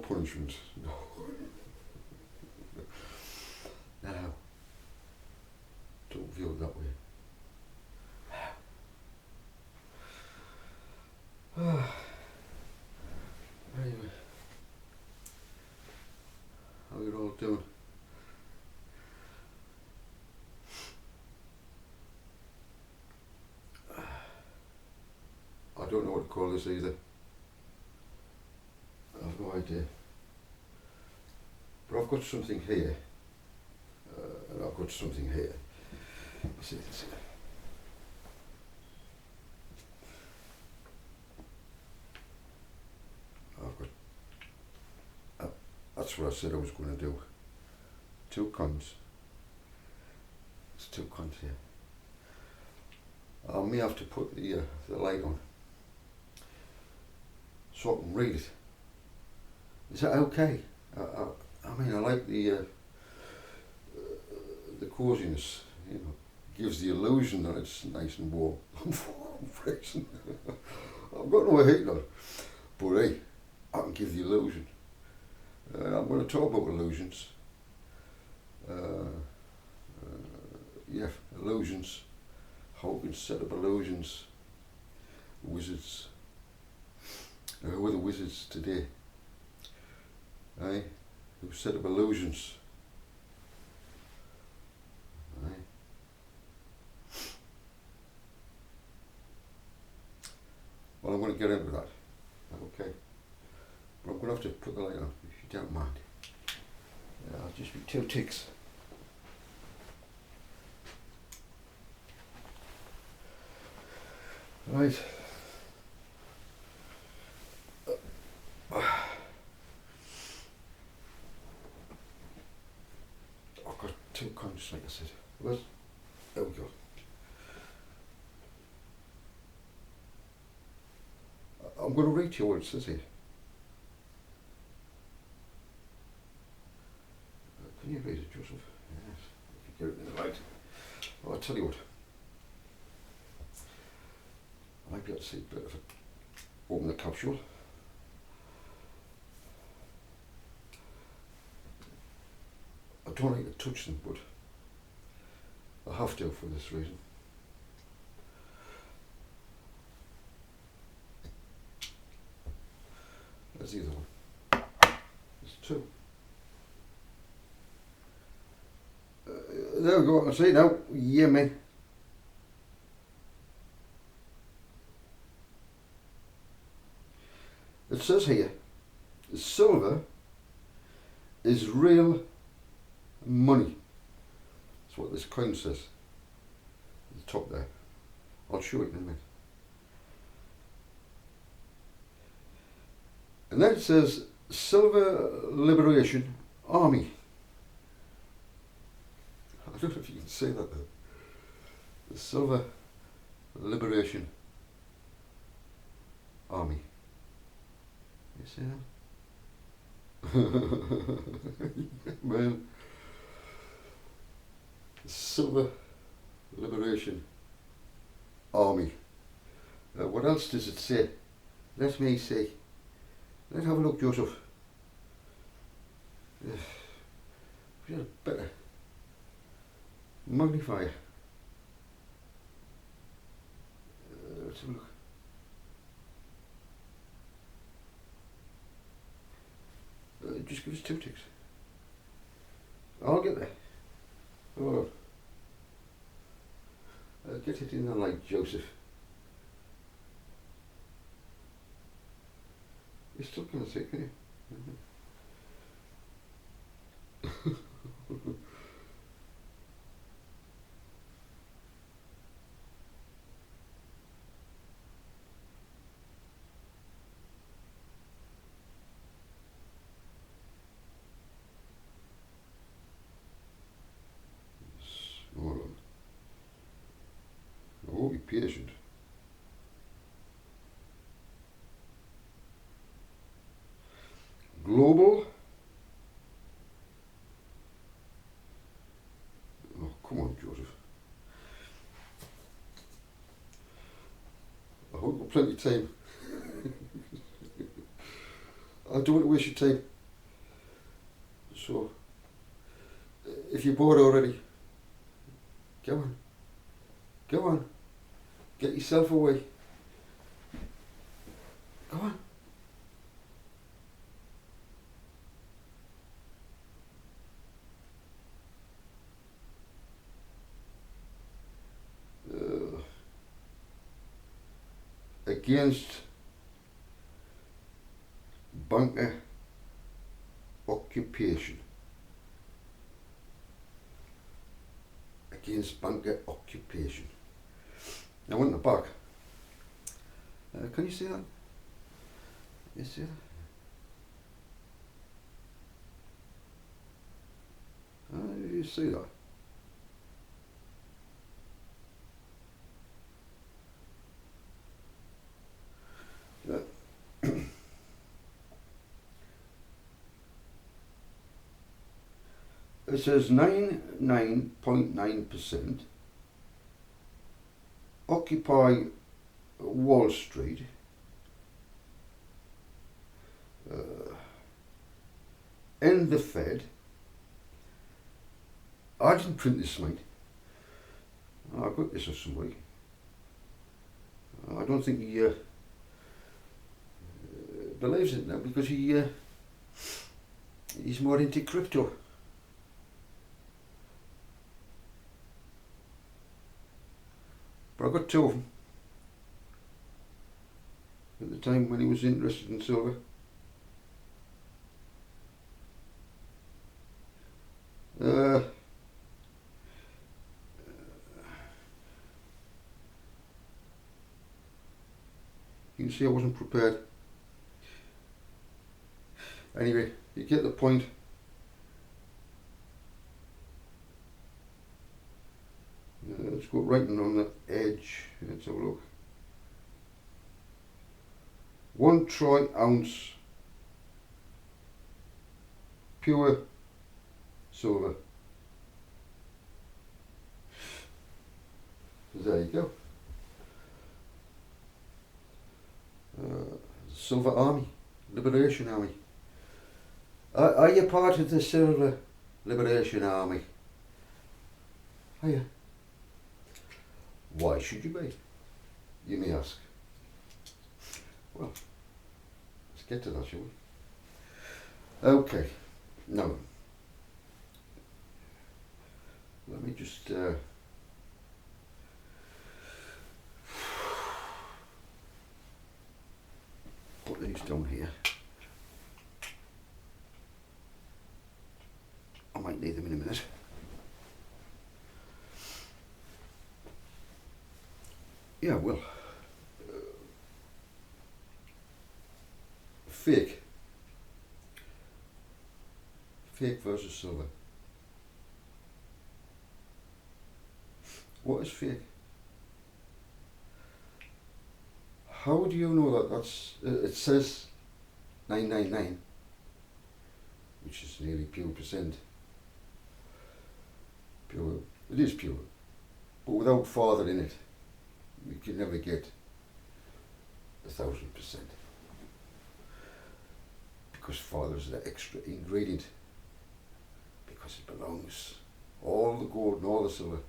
punishment. No. No. Don't view it that way. Anyway, how you all doing? I don't know what to call this either. I have no idea. But I've got something here, and I've got something here. See this? I've got. That's what I said I was going to do. 2 coins. It's 2 coins here. I may have to put the light on so I can read it. Is that okay? I mean, I like the coziness. You know, gives the illusion that it's nice and warm. I'm freezing. I've got no heat on, but hey, I can give the illusion. I'm going to talk about illusions. Yeah, illusions. How we can set up illusions. Wizards. Who are the wizards today? Aye, who set up illusions? Aye. Well, I'm going to get into that. Okay. But I'm going to have to put the light on, if you don't mind. I'll just be 2 ticks. Right. I've got 2 coins, like I said. Well, there we go. I'm going to read to you what it says here. Can you read it, Joseph? Yes. If you get it in the light. Well, I'll tell you what. I might be able to see a bit of it. Open the capsule. I don't like to touch them, but I have to for this reason. There's the other one. There's 2. There we go, I can see it now. Yeah, man. It says here, silver is real money. That's what this coin says. At the top there. I'll show it in a minute. And then it says Silver Liberation Army. I don't know if you can say that though. The Silver Liberation Army. You see that? Man. The Silver Liberation Army. What else does it say? Let me see. Let's have a look, Joseph. We had a better magnifier. Let's have a look. Just give us 2 ticks. I'll get there. Hold on. Get it in the light, Joseph. You're still going to see it, can you? Hold on. Oh, be patient. Global. Oh, come on, Joseph. I hope you've got plenty of time. I don't want to waste your time. So, if you're bored already, go on. Go on. Get yourself away. Go on. Against banker occupation. Against banker occupation. Now on the back, can you see that? You see that? You see that? It says 99.9% occupy Wall Street, end the Fed. I didn't print this, mate. I got this off somebody. I don't think he believes it now because he's more into crypto. But I got two of them at the time when he was interested in silver. You can see I wasn't prepared. Anyway, you get the point. Let's go writing on the edge. Let's have a look. 1 troy ounce pure silver. There you go. Silver Army, Liberation Army. Are you part of the Silver Liberation Army? Are you? Why should you be? You may ask. Well, let's get to that, shall we? Okay, now, let me just put these down here. I might need them in a minute. Yeah, well, fake versus silver. What is fake? How do you know that that's, it says 999, which is nearly pure percent. Pure, it is pure, but without father in it, you can never get 1,000%. Because father is the extra ingredient, because it belongs, all the gold and all the silver,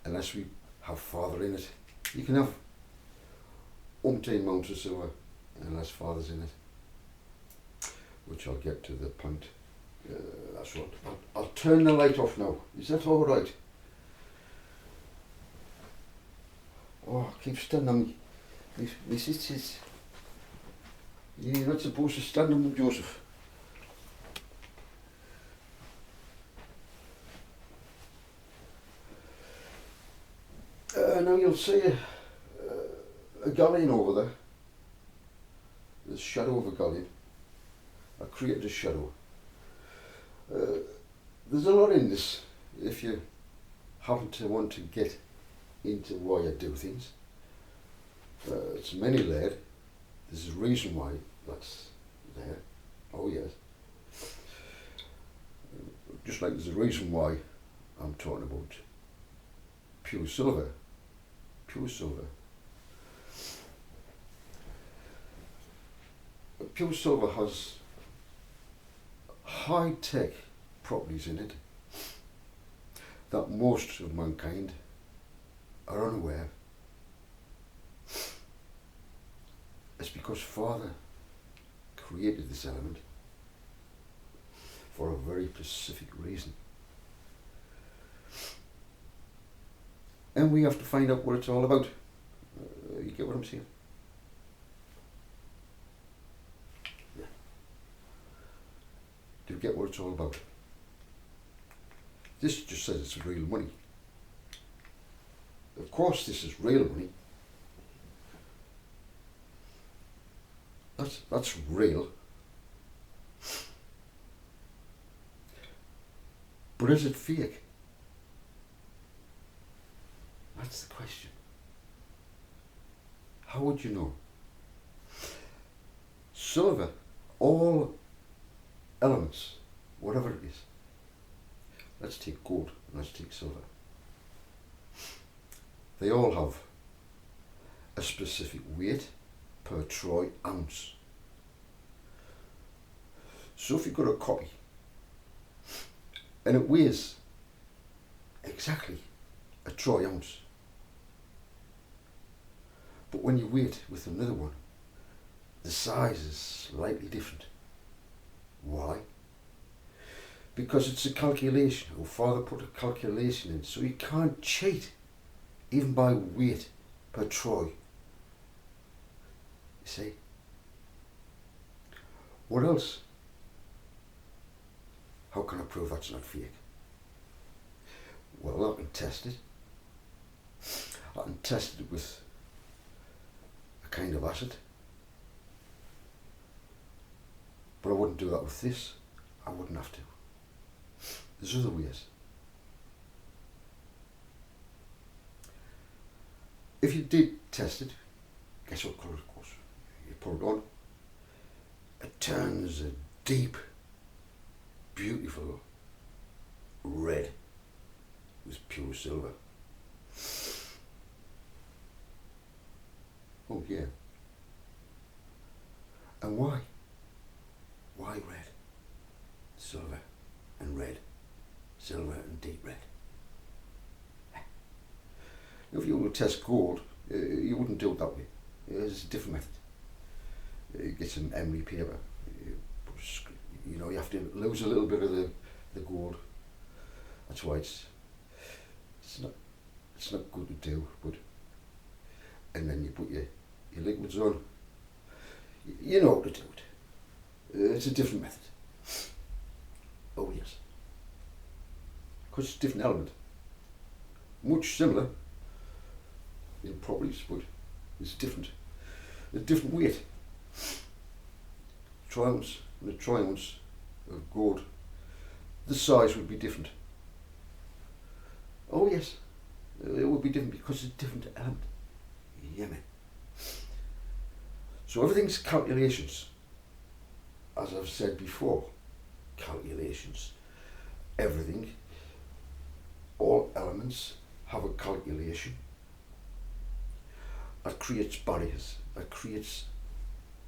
unless we have father in it. You can have umpteen amounts of silver unless father's in it, which I'll get to the point. That's what. I'll turn the light off now. Is that all right? Oh, I keep standing on me. My sisters. You're not supposed to stand on them, Joseph. Now you'll see a galleon over there. The shadow of a galleon. I created a shadow. There's a lot in this if you happen to want to get into why I do things. It's many layered. There's a reason why that's there. Oh yes. Just like there's a reason why I'm talking about pure silver. Pure silver. Pure silver has high-tech properties in it that most of mankind are unaware. It's because Father created this element for a very specific reason. And we have to find out what it's all about. You get what I'm saying? Yeah. Do you get what it's all about? This just says it's real money. Of course this is real money. That's real. But is it fake? That's the question. How would you know? Silver, all elements, whatever it is. Let's take gold and let's take silver. They all have a specific weight per troy ounce. So if you've got a copy and it weighs exactly a troy ounce, but when you weigh it with another one, the size is slightly different. Why? Because it's a calculation. Our Father put a calculation in, so you can't cheat, even by weight per troy. You see? What else? How can I prove that's not fake? Well, I can test it. I can test it with a kind of acid. But I wouldn't do that with this. I wouldn't have to. There's other ways. If you did test it, guess what colour it goes? You pour it on, it turns a deep, beautiful red with pure silver. Oh yeah. And why? Why red? Silver and red. Silver and deep red. If you were to test gold, you wouldn't do it that way. It's a different method. You get some emery paper. You know, you have to lose a little bit of the gold. That's why it's not good to do. But and then you put your liquids on. You know how to do it. It's a different method. Oh yes. Because it's a different element. Much similar in properties, but it's different. A different weight. Troy-ounce and a troy-ounce of gold, the size would be different. Oh yes, it would be different because it's a different element. Yeah, man. So everything's calculations. As I've said before, calculations. Everything, all elements have a calculation. That creates barriers, that creates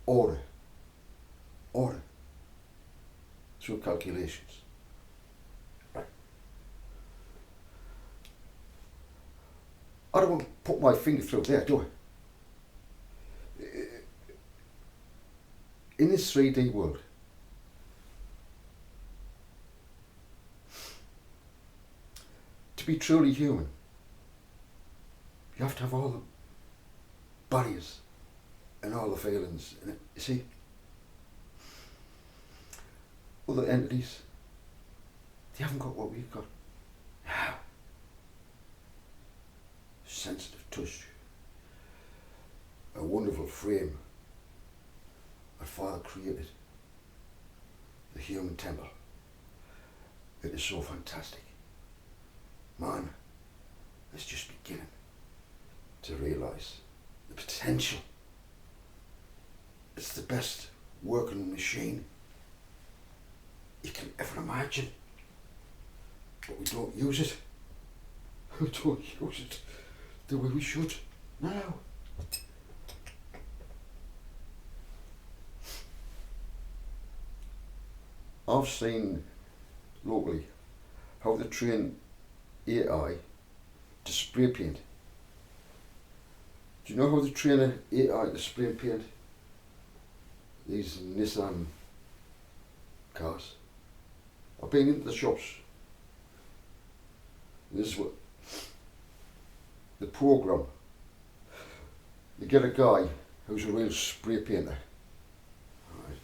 order. Order. Through calculations. Right. I don't want to put my finger through there, do I? In this 3D world, to be truly human, you have to have all the barriers and all the failings in it. You see, other entities, they haven't got what we've got. Now, sensitive touch, a wonderful frame that Father created, the human temple. It is so fantastic. Man, it's just beginning to realise the potential. It's the best working machine you can ever imagine. But we don't use it. We don't use it the way we should now. I've seen locally how they train AI to spray paint. Do you know how they train an AI to spray paint these Nissan cars? I've been into the shops. This is what the program. You get a guy who's a real spray painter. Right.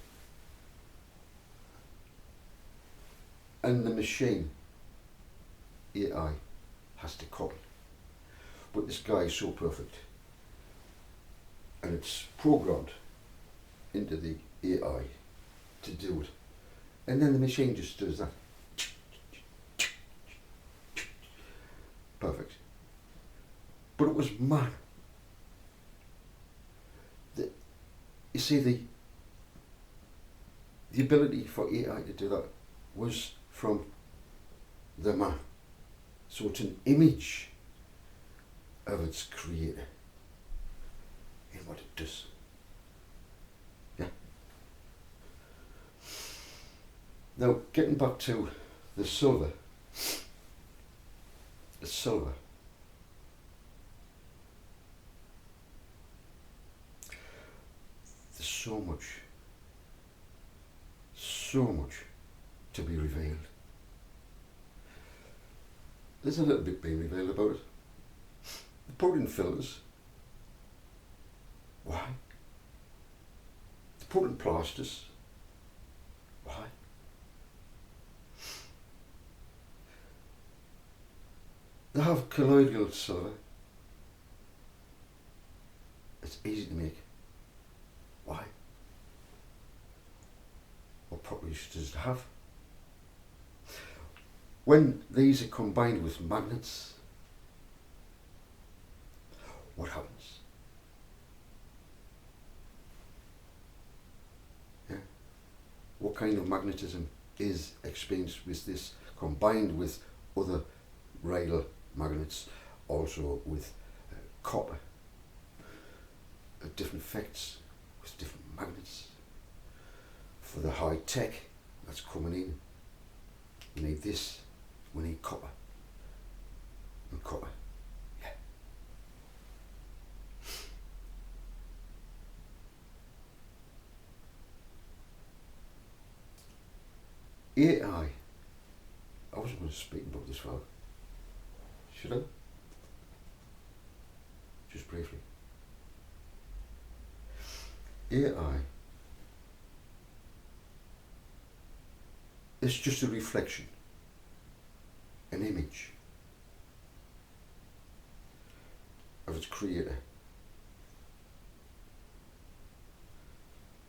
And the machine, AI, has to copy. But this guy is so perfect. And it's programmed into the AI to do it. And then the machine just does that. Perfect. But it was mad. You see, the ability for AI to do that was from the man. So it's an image of its creator in what it does. Yeah. Now, getting back to the silver. The silver. There's so much to be revealed. There's a little bit being revealed about it. They put in fillers. Why? They put in plasters. Why? They have colloidal silver. It's easy to make. Why? What properties does it have? When these are combined with magnets, what happens? Yeah. What kind of magnetism is experienced with this combined with other rail magnets, also with copper, different effects with different magnets. For the high tech that's coming in, we need this, we need copper. And copper, yeah. AI, I wasn't going to speak about this fella. Should I? Just briefly. AI is just a reflection, an image of its creator.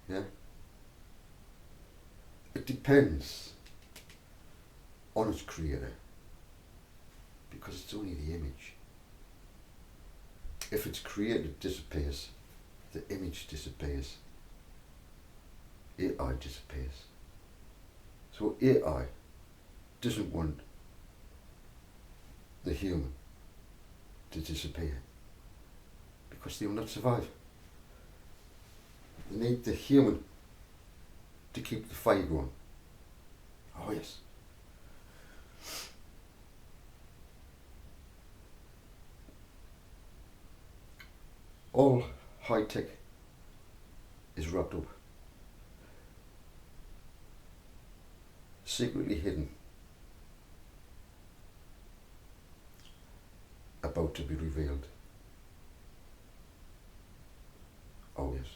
Yeah? It depends on its creator because it's only the image. If its creator disappears, the image disappears, AI disappears. So AI doesn't want the human to disappear because they will not survive. They need the human to keep the fire going. Oh yes. All high tech is wrapped up, secretly hidden, about to be revealed. Oh yes.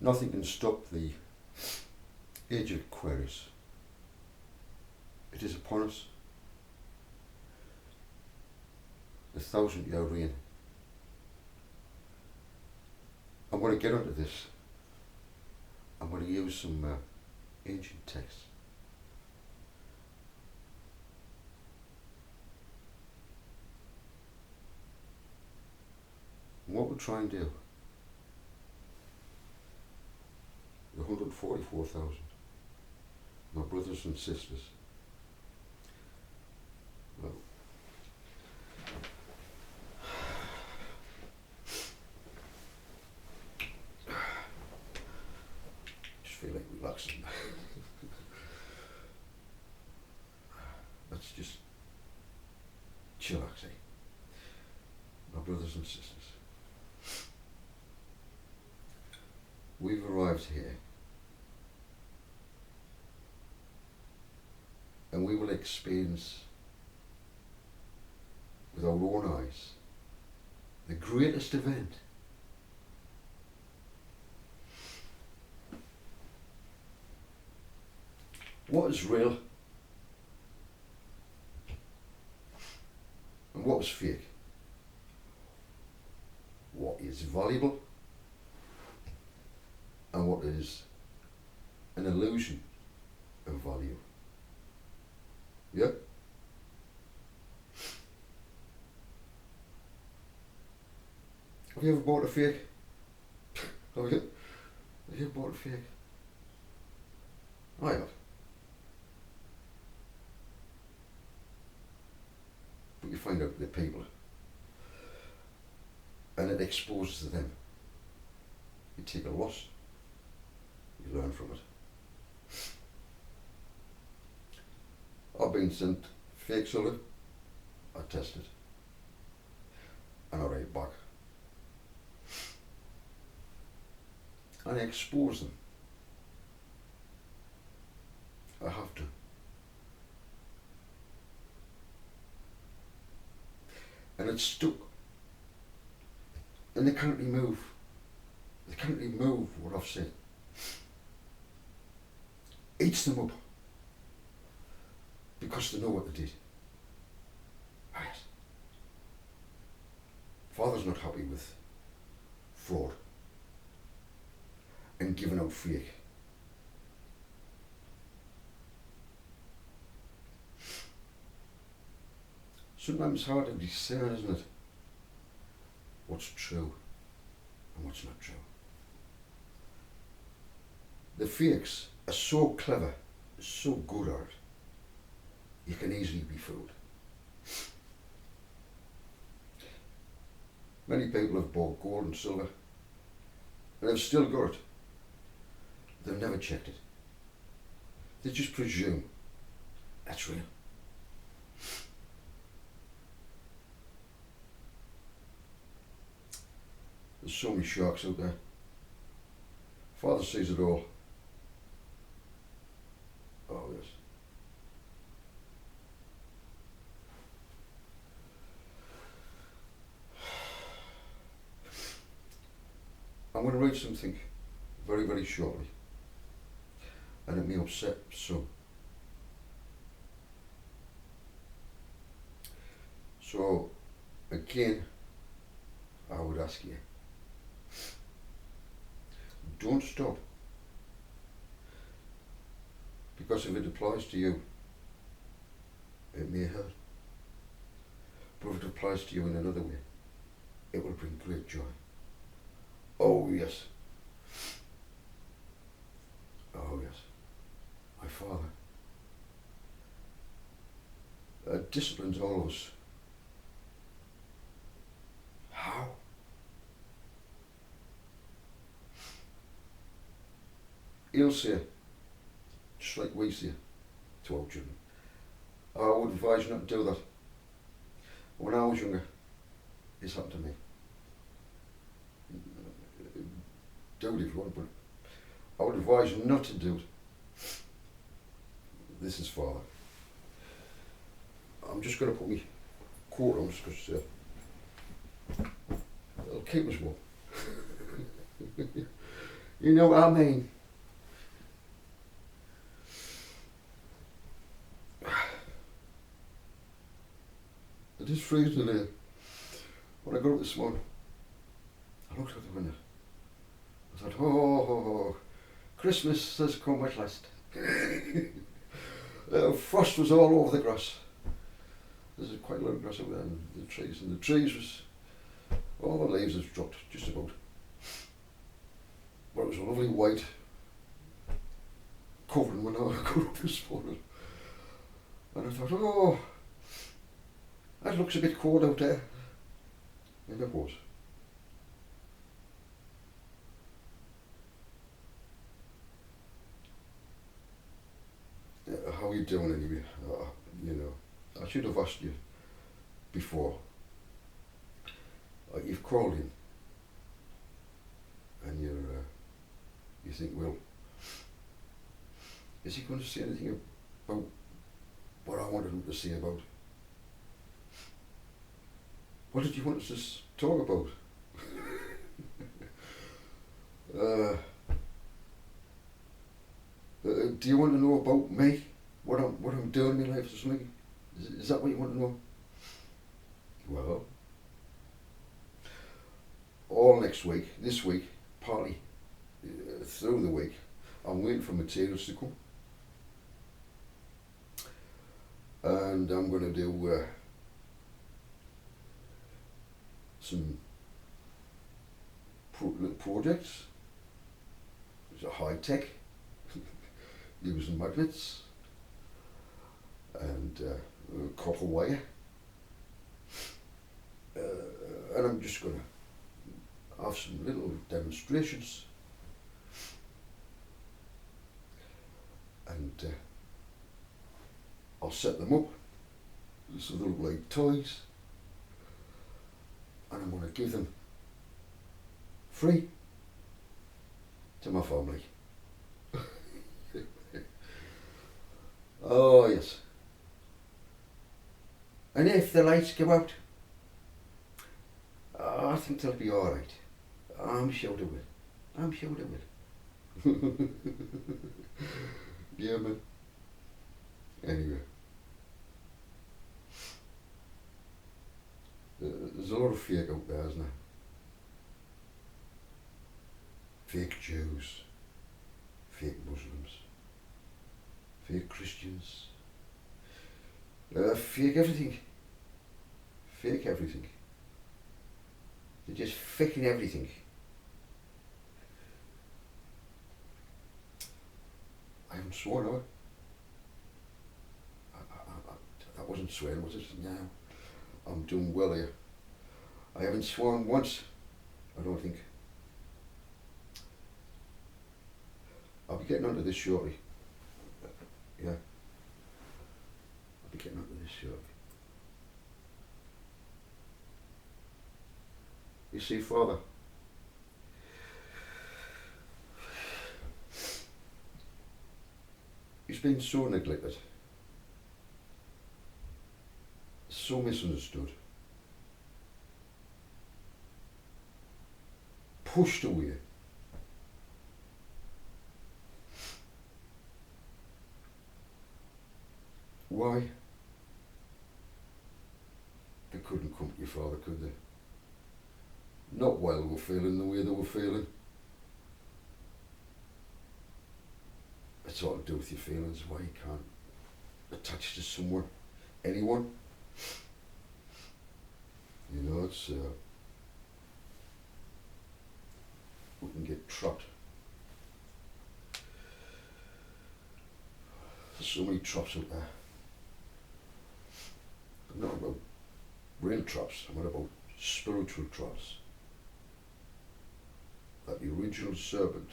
Nothing can stop the age of Aquarius. It is upon us. The 1,000-year reign. I'm going to get onto this. I'm going to use some ancient texts. And what we'll try and do, the 144,000, my brothers and sisters, well, relaxing. Let's just chillax, eh? My brothers and sisters. We've arrived here and we will experience with our own eyes the greatest event what is real and what is fake, what is valuable and what is an illusion of value. Yeah? Have you ever bought a fake? Have you? Have you ever bought a fake? I have. But you find out they're people. And it exposes them. You take a loss. You learn from it. I've been sent fake silver. I tested. And I write it back. And I expose them. I have to. And it's stuck. And they can't remove. They can't remove what I've said. Eats them up. Because they know what they did. Ah, yes. Father's not happy with fraud and giving out fake. Sometimes it's hard to discern, isn't it? What's true and what's not true. The fakes are so clever, so good at it, you can easily be fooled. Many people have bought gold and silver and have still got it. They've never checked it. They just presume that's real. There's so many sharks out there. Father sees it all. Oh yes. I'm going to read something very, very shortly, and it may upset some. So, again, I would ask you, don't stop, because if it applies to you, it may hurt. But if it applies to you in another way, it will bring great joy. Oh yes. Oh yes. My Father disciplines all of us. How? He'll say, just like we say to our children, I would advise you not to do that. When I was younger, this happened to me. Do it if you want, but I would advise you not to do it. This is Father. I'm just going to put my coat on because it'll keep us warm. You know what I mean? It is freezing today. When I got up this morning, I looked out the window. I thought, oh, Christmas has come at last. Frost was all over the grass. There's quite a lot of grass over there in the trees, and the trees was, all the leaves have dropped just about. But it was a lovely white covering when I got up this morning. And I thought, oh, that looks a bit cold out there. And it was. doing anyway? You know, I should have asked you before. You've called in, and you think, well, is he going to say anything about what I wanted him to say about? What did you want us to talk about? Do you want to know about me? What I'm doing in my life or something? Is that what you want to know? Well, all next week, this week, partly through the week, I'm waiting for materials to come. And I'm going to do some little projects. It's a high tech, using magnets and copper wire. And I'm just going to have some little demonstrations. And I'll set them up so they look like toys. And I'm going to give them free to my family. Oh yes. And if the lights go out, I think they'll be alright. I'm sure they will. I'm sure they will. Yeah, man. Anyway. There's a lot of fake out there, isn't there? Fake Jews, fake Muslims, fake Christians, fake everything. Fake everything. They're just faking everything. I haven't sworn, have I? That wasn't swearing, was it? No. I'm doing well here. I haven't sworn once, I don't think. I'll be getting onto this shortly. Yeah. I'll be getting onto this shortly. You see, Father, he's been so neglected, so misunderstood, pushed away. Why? They couldn't come to your father, could they? Not while they were feeling the way they were feeling. It's all to do with your feelings, why you can't attach to someone, anyone. You know, it's, we can get trapped. There's so many traps out there. I'm not about real traps, I'm not about spiritual traps. That the original serpent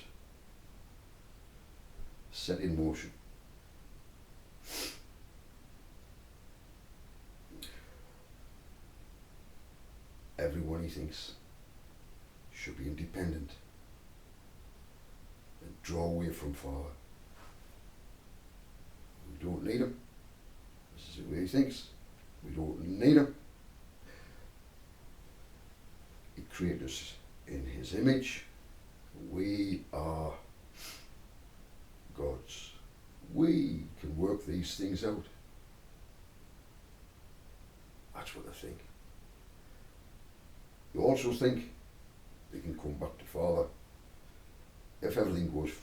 set in motion. Everyone he thinks should be independent and draw away from father. We don't need him. This is the way he thinks. We don't need him. He created us in his image. We are God's. We can work these things out. That's what I think. You also think they can come back to Father if everything goes